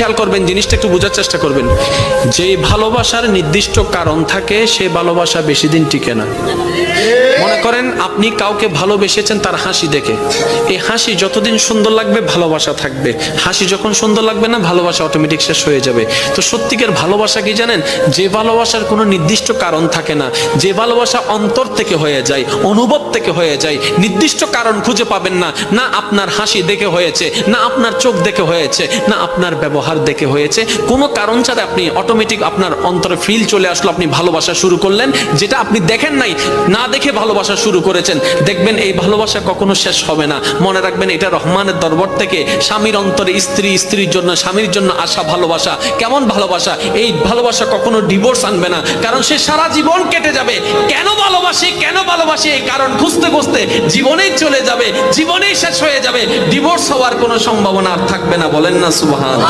খেয়াল করবেন, জিনিসটা একটু বোঝার চেষ্টা করবেন। যে ভালোবাসার নির্দিষ্ট কারণ থাকে সে ভালোবাসা বেশি দিন টিকে না। মনে করেন আপনি কাউকে ভালোবেসেছেন তার হাসি দেখে, এই হাসি যতদিন সুন্দর লাগবে ভালোবাসা থাকবে, হাসি যখন সুন্দর লাগবে না ভালোবাসা অটোমেটিক শেষ হয়ে যাবে। তো সত্যিকার ভালোবাসা কি জানেন? যে ভালোবাসার কোনো নির্দিষ্ট কারণ থাকে না, যে ভালোবাসা অন্তর থেকে হয়ে যায়, অনুভব থেকে হয়ে যায়, নির্দিষ্ট কারণ খুঁজে পাবেন না, না আপনার হাসি দেখে হয়েছে, না আপনার চোখ দেখে হয়েছে, না আপনার ব্যবহার দেখে হয়েছে, কোনো কারণ ছাড়া আপনি অটোমেটিক আপনার অন্তরে ফিল চলে আসলো, আপনি ভালোবাসা শুরু করলেন, যেটা আপনি দেখেন নাই, না দেখে ভালোবাসা শুরু করেছেন। দেখবেন এই ভালোবাসা কখনো শেষ হবে না। মনে রাখবেন এটা রহমানের দরবার থেকে স্বামীর অন্তরে স্ত্রী, স্ত্রীর জন্য স্বামীর জন্য আসা ভালোবাসা। কেমন ভালোবাসা? এই ভালোবাসা কখনো ডিভোর্স আনবে না, কারণ সে সারা জীবন কেটে যাবে কেন ভালোবাসি কেন ভালোবাসি এই কারণ খুঁজতে খুঁজতে জীবনেই চলে যাবে, জীবনেই শেষ হয়ে যাবে, ডিভোর্স হওয়ার কোনো সম্ভাবনা আর থাকবে না। বলেন না সুবহান।